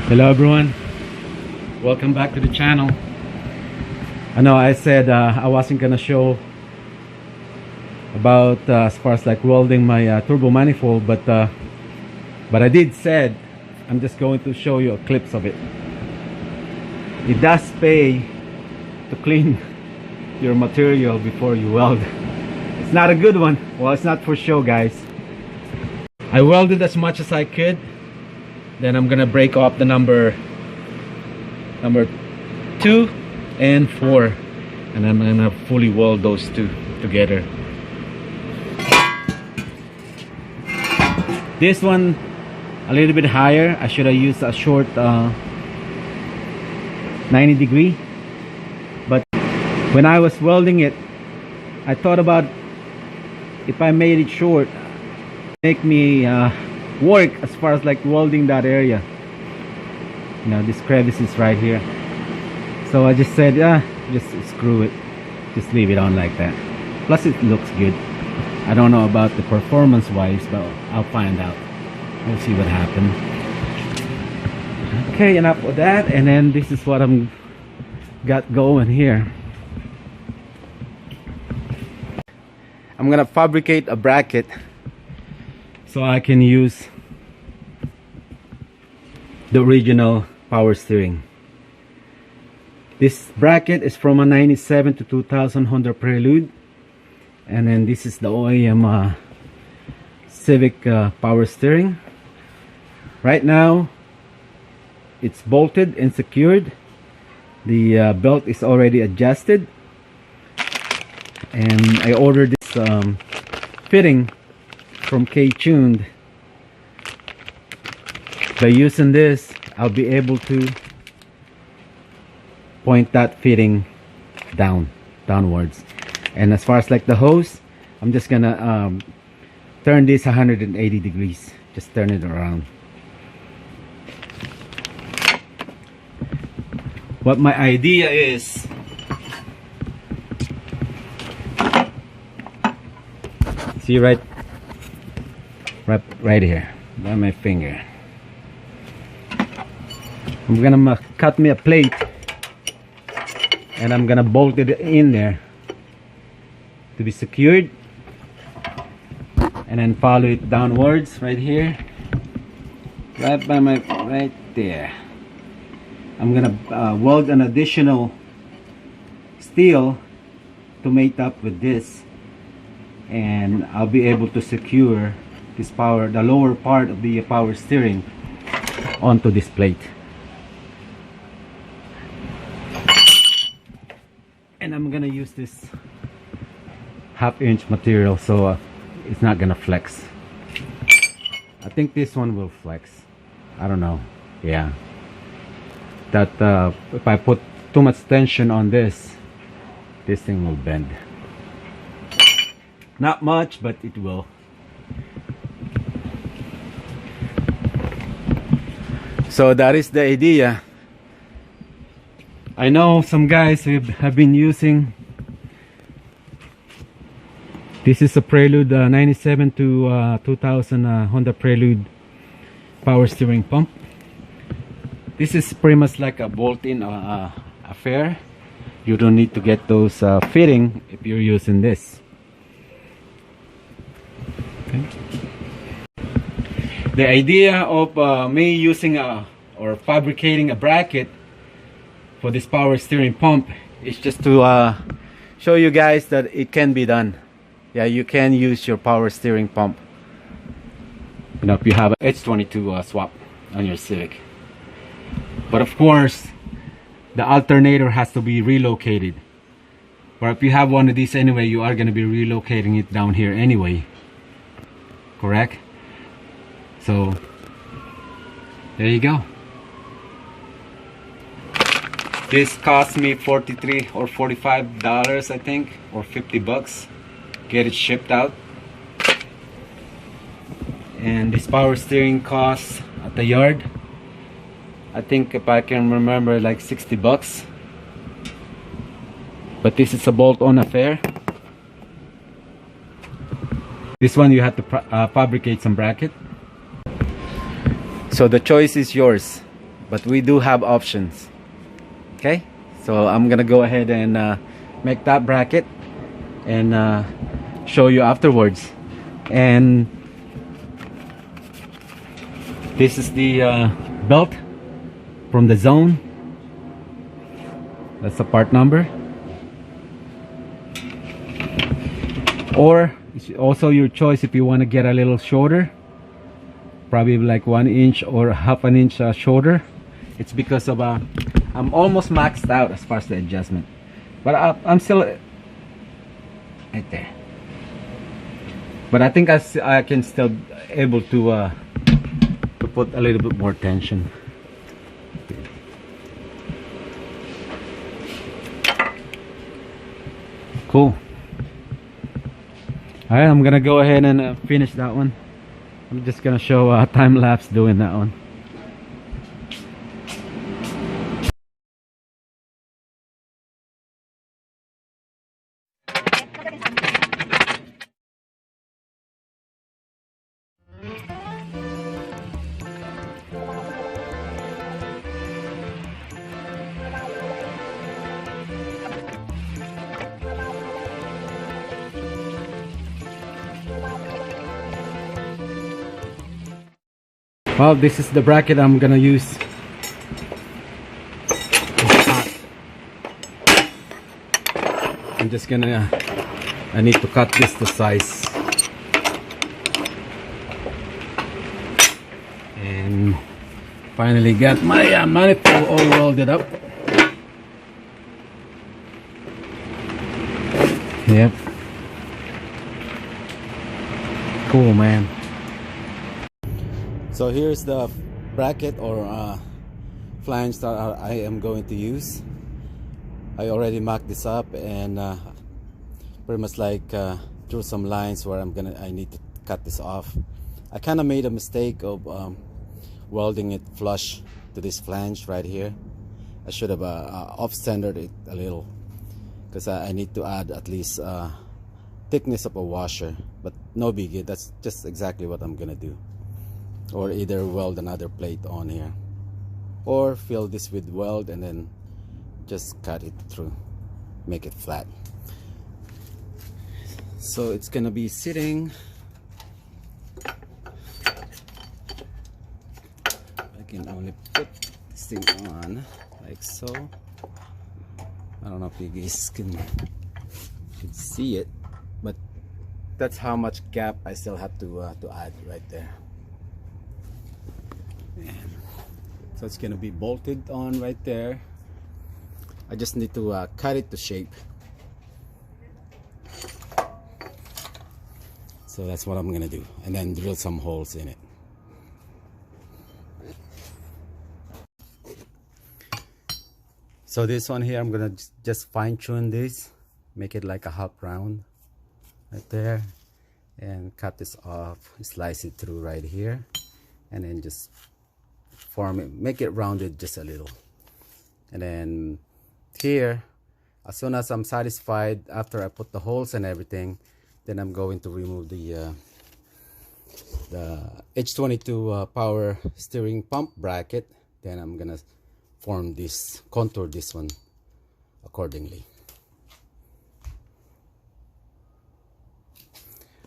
Hello everyone, welcome back to the channel. I know I said I wasn't gonna show about as far as like welding my turbo manifold, but I did said I'm just going to show you a clips of it. It does pay to clean your material before you weld. It's not a good one. Well, it's not for show, guys. I welded as much as I could. Then I'm gonna break off the number 2 and 4, and I'm gonna fully weld those two together. This one a little bit higher. I should have used a short 90 degree, but when I was welding it, I thought about if I made it short, make me work as far as like welding that area. You know, this crevice is right here, so I just said just screw it, just leave it on like that. Plus it looks good. I don't know about the performance wise, but I'll find out. We'll see what happens. Okay, enough of that. And then this is what I'm got going here. I'm gonna fabricate a bracket so I can use the original power steering. This bracket is from a 97 to 2000 Honda Prelude, and then this is the OEM Civic power steering. Right now it's bolted and secured. The belt is already adjusted, and I ordered this fitting from K-Tuned. By using this, I'll be able to point that fitting downwards. And as far as like the hose, I'm just gonna turn this 180 degrees. Just turn it around. What my idea is, see right here by my finger, I'm gonna cut me a plate, and I'm gonna bolt it in there to be secured, and then follow it downwards right here, right by my right there. I'm gonna weld an additional steel to mate up with this, and I'll be able to secure this the lower part of the power steering onto this plate. And I'm gonna use this 1/2 inch material, so it's not gonna flex. I think this one will flex. I don't know. Yeah, that if I put too much tension on this thing will bend. Not much, but it will. So that is the idea. I know some guys who have been using, this is a Prelude 97 to 2000 Honda Prelude power steering pump. This is pretty much like a bolt-in affair. You don't need to get those fitting if you're using this. Okay. The idea of me using or fabricating a bracket for this power steering pump is just to show you guys that it can be done. Yeah, you can use your power steering pump, you know, if you have a H22 swap on your Civic. But of course, the alternator has to be relocated. Or if you have one of these anyway, you are going to be relocating it down here anyway. Correct? So there you go. This cost me $43 or $45, I think, or 50 bucks. Get it shipped out. And this power steering costs at the yard, I think, if I can remember, like 60 bucks. But this is a bolt-on affair. This one you have to fabricate some bracket. So the choice is yours. but we do have options. Okay, so I'm gonna go ahead and make that bracket and show you afterwards. And this is the belt from the zone. That's the part number. Or it's also your choice if you want to get a little shorter, probably like 1 inch or half an inch shorter. It's because of I'm almost maxed out as far as the adjustment, but I'm still right there. But I think I can still able to put a little bit more tension. Cool. All right, I'm gonna go ahead and finish that one. I'm just gonna show a time lapse doing that one. Well, this is the bracket I'm gonna use. I'm just gonna I need to cut this to size, and finally got my manifold all welded up. Yep, cool, man. So here's the bracket or flange that I am going to use. I already marked this up and pretty much like drew some lines where I need to cut this off. I kind of made a mistake of welding it flush to this flange right here. I should have off-centered it a little, because I need to add at least thickness of a washer, but no biggie. That's just exactly what I'm gonna do. Or either weld another plate on here, or fill this with weld and then just cut it through, make it flat. So it's gonna be sitting, I can only put this thing on like so. I don't know if you guys can see it, but that's how much gap I still have to add right there. And so it's gonna be bolted on right there. I just need to cut it to shape. So that's what I'm gonna do, and then drill some holes in it. So this one here, I'm gonna just fine-tune this, make it like a half round right there, and cut this off, slice it through right here, and then just form it, make it rounded just a little. And then here, as soon as I'm satisfied after I put the holes and everything, then I'm going to remove the H22 power steering pump bracket. Then I'm gonna form this, contour this one accordingly.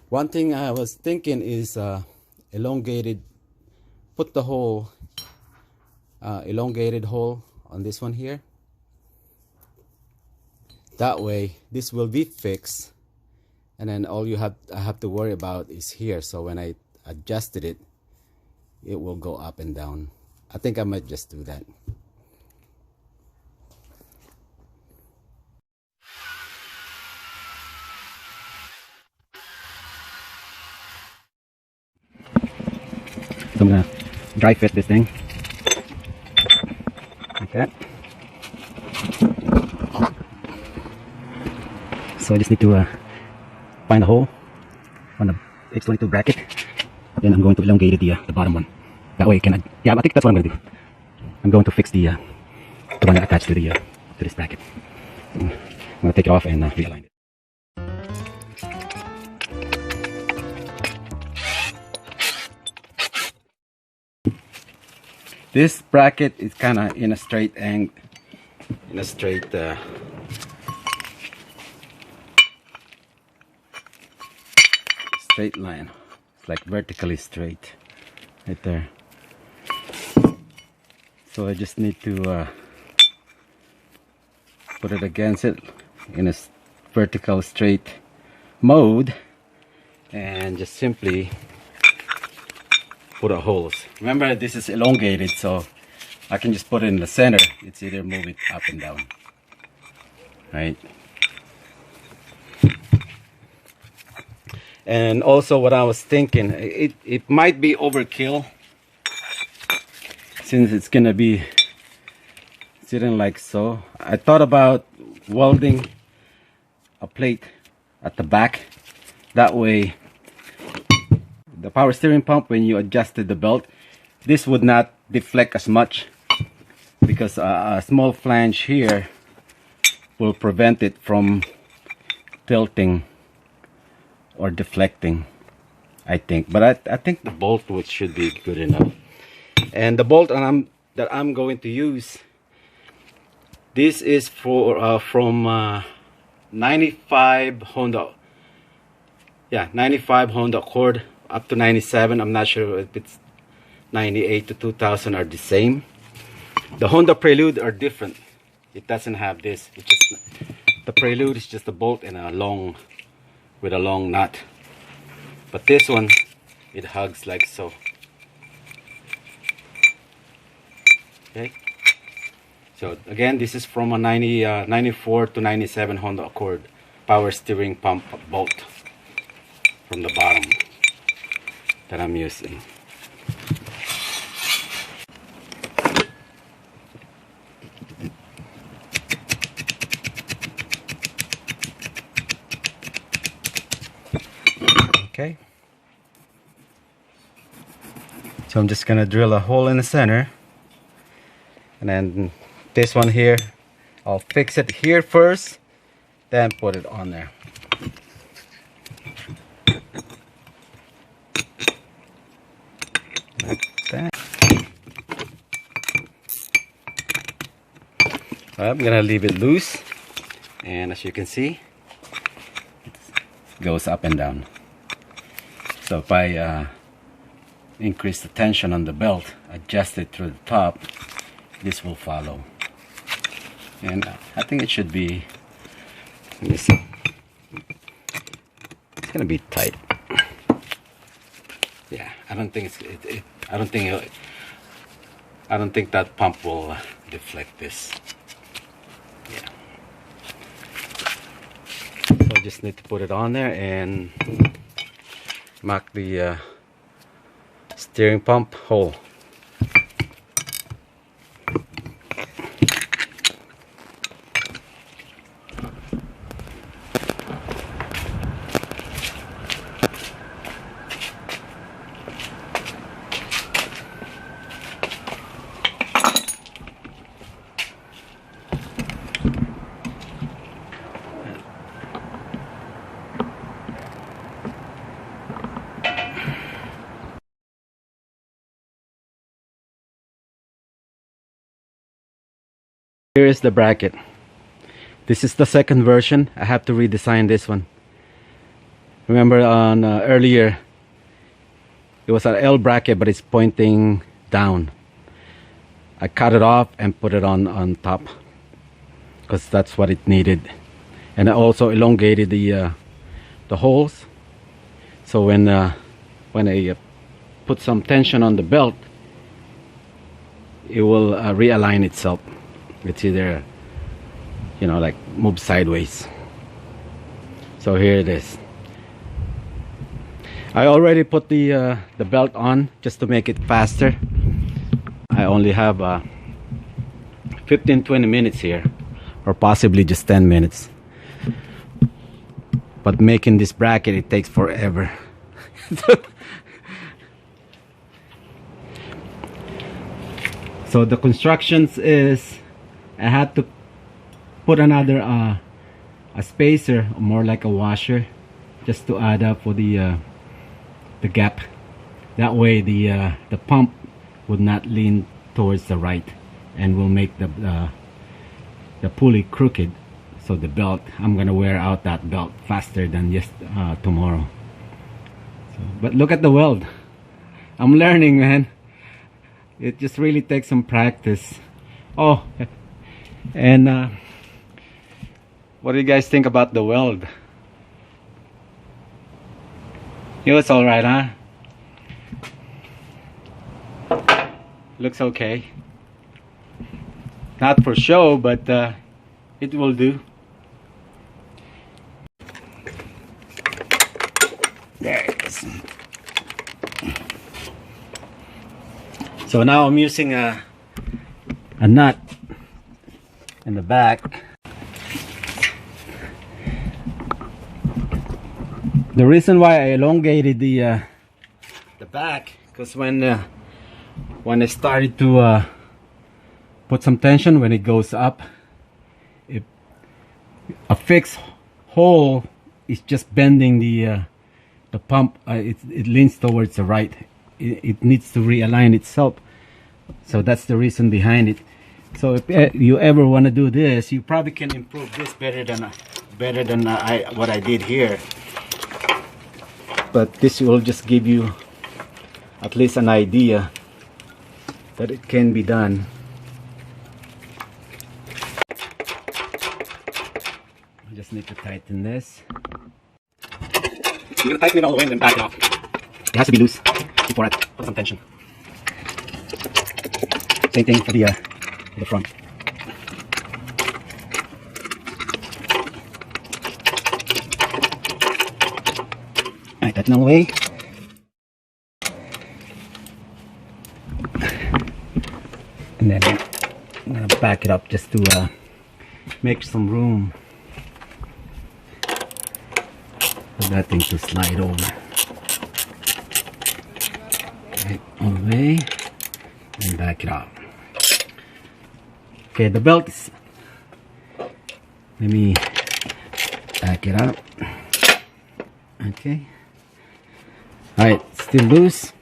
One thing I was thinking is elongated, put the hole, elongated hole on this one here. That way this will be fixed, and then all I have to worry about is here. So when I adjusted it, it will go up and down. I think I might just do that. So I'm gonna dry fit this thing like that. So I just need to find a hole on the H22 bracket. Then I'm going to elongate the bottom one. That way I can, yeah, I think that's what I'm going to do. I'm going to fix the one attached to this bracket. So I'm going to take it off and realign it. This bracket is kind of in a straight angle, in a straight straight line. It's like vertically straight right there. So I just need to put it against it in a vertical straight mode and just simply put a holes. Remember, this is elongated, so I can just put it in the center. It's either move it up and down, right? And also what I was thinking, it might be overkill since it's gonna be sitting like so. I thought about welding a plate at the back. That way the power steering pump, when you adjusted the belt, this would not deflect as much, because a small flange here will prevent it from tilting or deflecting, I think. But I think the bolt should be good enough. And the bolt that I'm going to use, this is for from 95 Honda. Yeah, 95 Honda Accord up to 97. I'm not sure if it's 98 to 2000 are the same. The Honda Prelude are different. It doesn't have this. It's just, the Prelude is just a bolt and a long, with a long nut. But this one, it hugs like so. Okay. So again, this is from a 94 to 97 Honda Accord power steering pump bolt from the bottom that I'm using. Okay. So I'm just gonna drill a hole in the center, and then this one here, I'll fix it here first, then put it on there. Like that. I'm gonna leave it loose, and as you can see, it goes up and down. So if I increase the tension on the belt, adjust it through the top, this will follow. And I think it should be, let me see, it's gonna be tight. Yeah, I don't think I don't think that pump will deflect this. Yeah. So I just need to put it on there and mark the steering pump hole. Here is the bracket. This is the second version. I have to redesign this one. Remember on earlier, it was an L bracket, but it's pointing down. I cut it off and put it on top because that's what it needed. And I also elongated the holes, so when I put some tension on the belt, it will realign itself. It's either, you know, like move sideways. So here it is. I already put the belt on just to make it faster. I only have 15-20 minutes here, or possibly just 10 minutes. But making this bracket, it takes forever. So the constructions is, I had to put another a spacer, more like a washer, just to add up for the gap. That way the pump would not lean towards the right, and will make the pulley crooked. So the belt, I'm gonna wear out that belt faster than just tomorrow. So, but look at the weld. I'm learning, man. It just really takes some practice. Oh, and what do you guys think about the weld? It was all right, huh? Looks okay. Not for show, but it will do. There it is. So now I'm using a nut in the back. The reason why I elongated the back, because when I started to put some tension, when it goes up, a fixed hole is just bending the pump. It leans towards the right. It needs to realign itself. So that's the reason behind it. So if you ever want to do this, you probably can improve this better than what I did here. But this will just give you at least an idea that it can be done. I just need to tighten this. You're gonna tighten it all the way and then back it off. It has to be loose before I put some tension. Same thing for the front. Alright, tighten all the way. And then I'm gonna back it up just to make some room for that thing to slide over. Right, all the way, and back it up. Okay, the belt is, let me back it up. Okay, alright, still loose.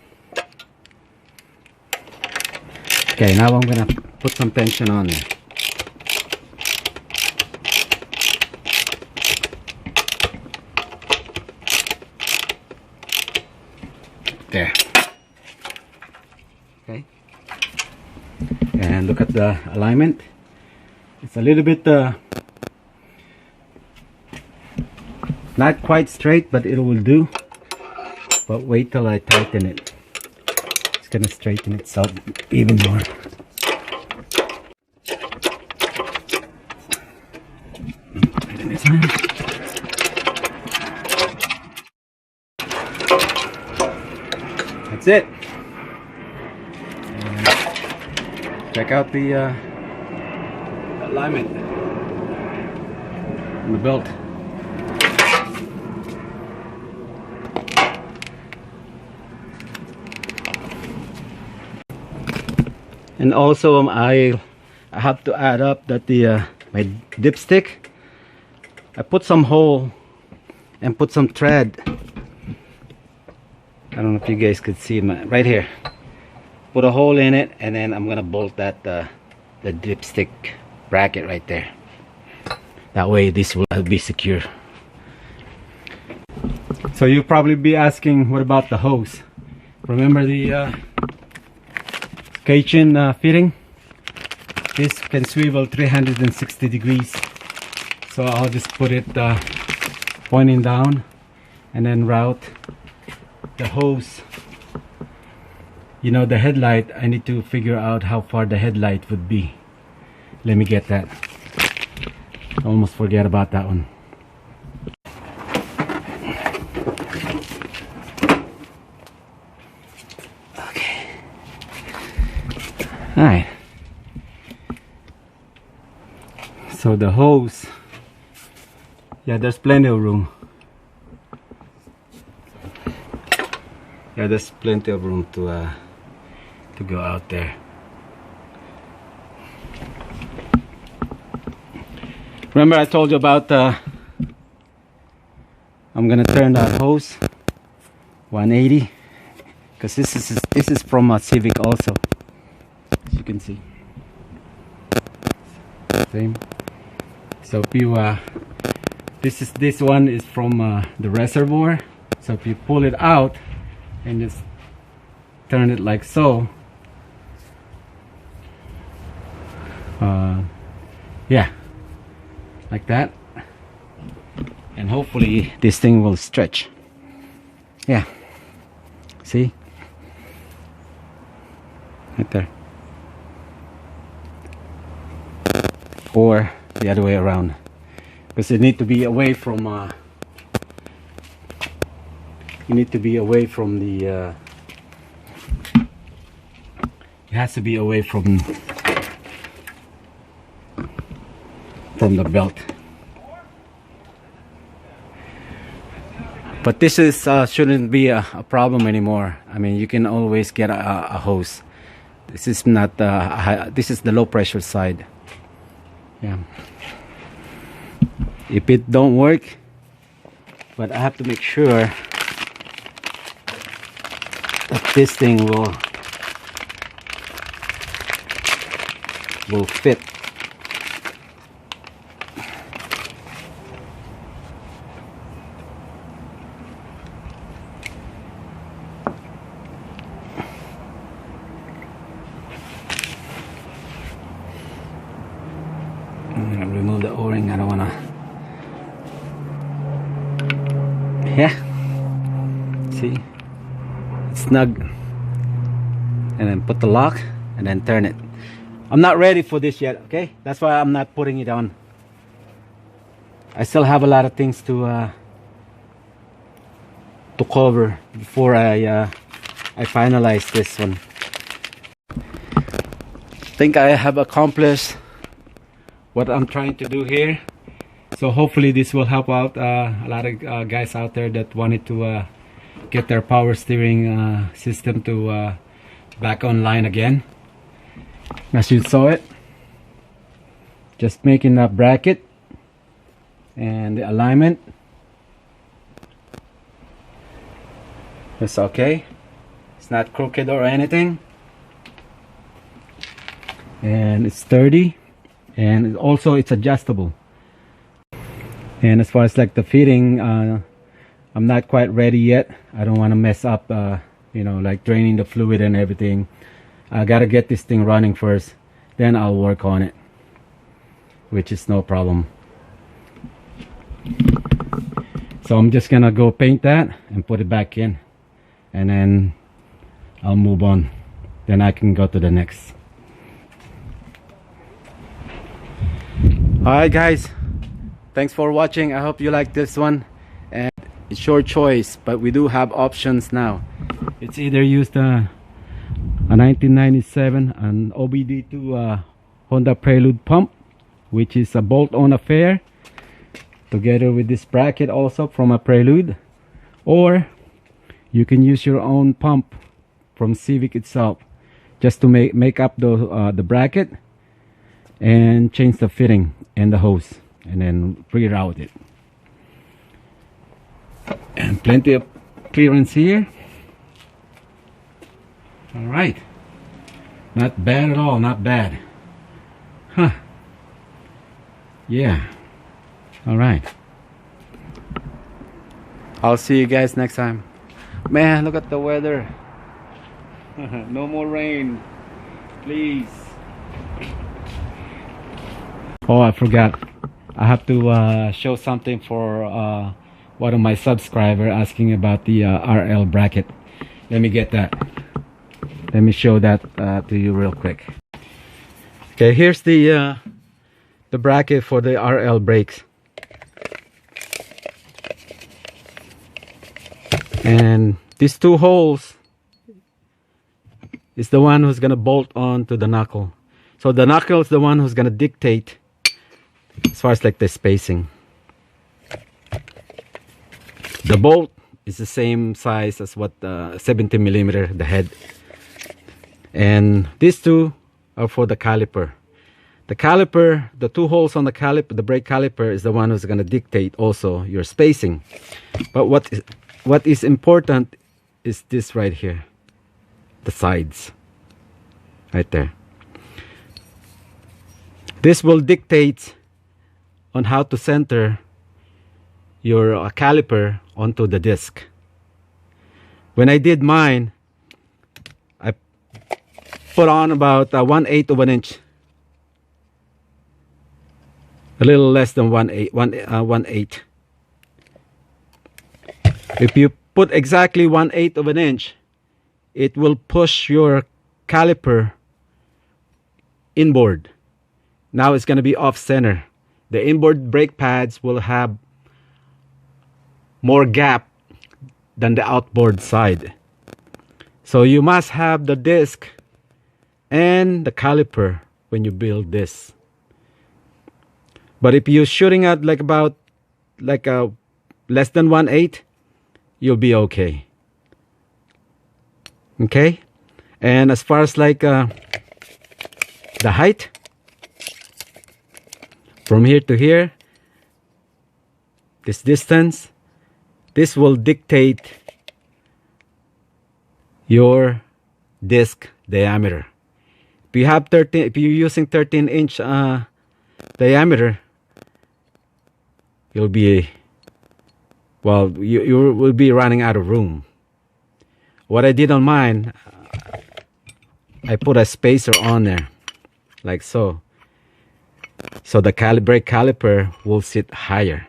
Okay, now I'm gonna put some tension on there. There. Okay. And look at the alignment. It's a little bit not quite straight, but it will do. But wait till I tighten it. It's gonna straighten itself even more. That's it. And check out the alignment on the belt. And also I have to add up that my dipstick, I put some hole and put some thread. I don't know if you guys could see right here. Put a hole in it, and then I'm gonna bolt that the dipstick bracket right there. That way this will be secure. So you'll probably be asking, what about the hose? Remember the Cajun fitting? This can swivel 360 degrees. So I'll just put it pointing down, and then route the hose. You know, the headlight, I need to figure out how far the headlight would be. Let me get that. I almost forget about that one. Okay. Alright. So the hose, yeah, there's plenty of room. Yeah, there's plenty of room to go out there. Remember I told you about I'm gonna turn that hose 180, because this is from a Civic also. As you can see. Same. So if you this one is from the reservoir. So if you pull it out and just turn it like so, yeah, like that, and hopefully this thing will stretch. Yeah, see, right there. Or the other way around, because you need to be away from the it has to be away from the belt. But this is shouldn't be a problem anymore. I mean, you can always get a hose. This is not this is the low pressure side. Yeah, if it don't work, but I have to make sure that this thing will fit. I'm gonna remove the O-ring. I don't wanna. Yeah, see, it's snug. And then put the lock and then turn it. I'm not ready for this yet, okay? That's why I'm not putting it on. I still have a lot of things to cover before I finalize this one. I think I have accomplished what I'm trying to do here. So hopefully this will help out a lot of guys out there that wanted to get their power steering system to back online again. As you saw it, just making that bracket and the alignment. It's okay. It's not crooked or anything, and it's sturdy, and also it's adjustable. And as far as like the fitting, I'm not quite ready yet. I don't want to mess up you know, like draining the fluid and everything. I gotta get this thing running first, then I'll work on it, which is no problem. So I'm just gonna go paint that and put it back in, and then I'll move on. Then I can go to the next. Alright guys, thanks for watching. I hope you like this one, and it's your choice, but we do have options now. It's either used a 1997 an OBD2 Honda Prelude pump, which is a bolt-on affair, together with this bracket also from a Prelude, or you can use your own pump from Civic itself, just to make up the bracket and change the fitting and the hose, and then reroute it. And plenty of clearance here. All right, not bad at all, not bad. Huh. Yeah. All right, I'll see you guys next time. Man, look at the weather. No more rain, please. Oh, I forgot, I have to show something for one of my subscribers asking about the RL bracket. Let me get that. Let me show that to you real quick. Okay, here's the bracket for the RL brakes, and these two holes is the one who's gonna bolt on to the knuckle. So the knuckle is the one who's gonna dictate as far as like the spacing. The bolt is the same size as what 70 millimeter, the head. And these two are for the caliper. The caliper, the two holes on the caliper, the brake caliper, is the one who's going to dictate also your spacing. But what is important is this right here, the sides, right there. This will dictate on how to center your caliper onto the disc. When I did mine, I put on about 1/8 of an inch, a little less than 1/8. If you put exactly 1/8 of an inch, it will push your caliper inboard. Now it's going to be off center. The inboard brake pads will have more gap than the outboard side. So you must have the disc and the caliper when you build this. But if you're shooting at like about less than 1/8, you'll be okay. Okay? And as far as like the height, from here to here, this distance, this will dictate your disc diameter. If you have 13, if you're using 13-inch diameter, you'll be, well, you will be running out of room. What I did on mine, I put a spacer on there, like so. So the brake caliper will sit higher.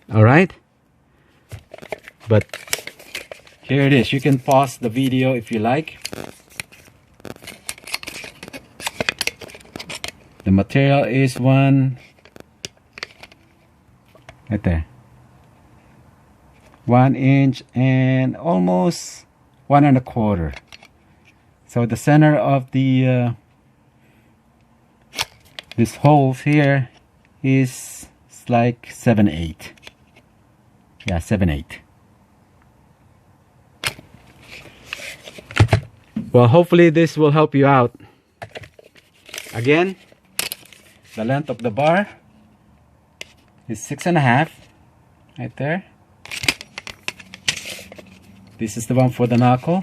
Alright? But here it is. You can pause the video if you like. The material is right there, 1 inch and almost 1 1/4. So the center of the this holes here is like 7/8. Yeah, 7/8. Well, hopefully this will help you out. Again, the length of the bar is 6.5 right there. This is the one for the knuckle.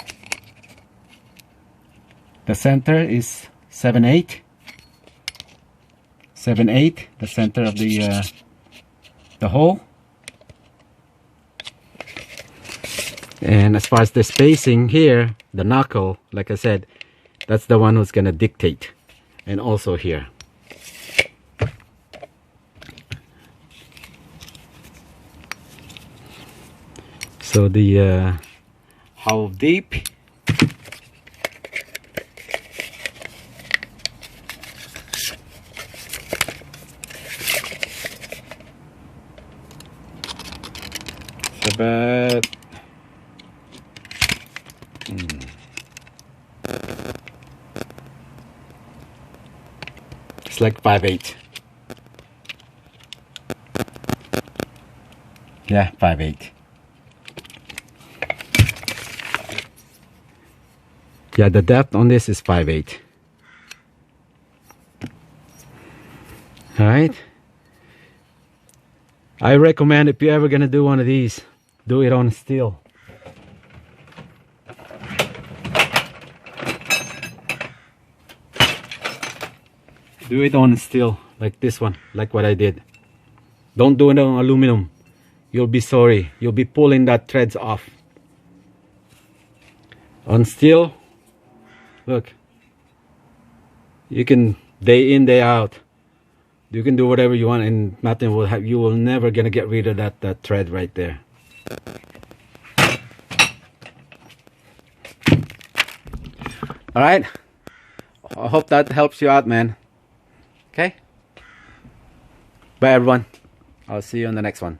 The center is 7/8. 7/8, the center of the hole. And as far as the spacing here, the knuckle, like I said, that's the one who's gonna dictate. And also here. So the how deep, it's about it's like 5/8. Yeah, 5/8. Yeah, the depth on this is 5/8. Alright. I recommend if you're ever gonna do one of these, do it on steel. Do it on steel, like this one, like what I did. Don't do it on aluminum. You'll be sorry. You'll be pulling that threads off. On steel, look, you can day in, day out, you can do whatever you want and nothing will have, you will never gonna get rid of that thread right there. All right, I hope that helps you out, man. Okay, bye everyone, I'll see you on the next one.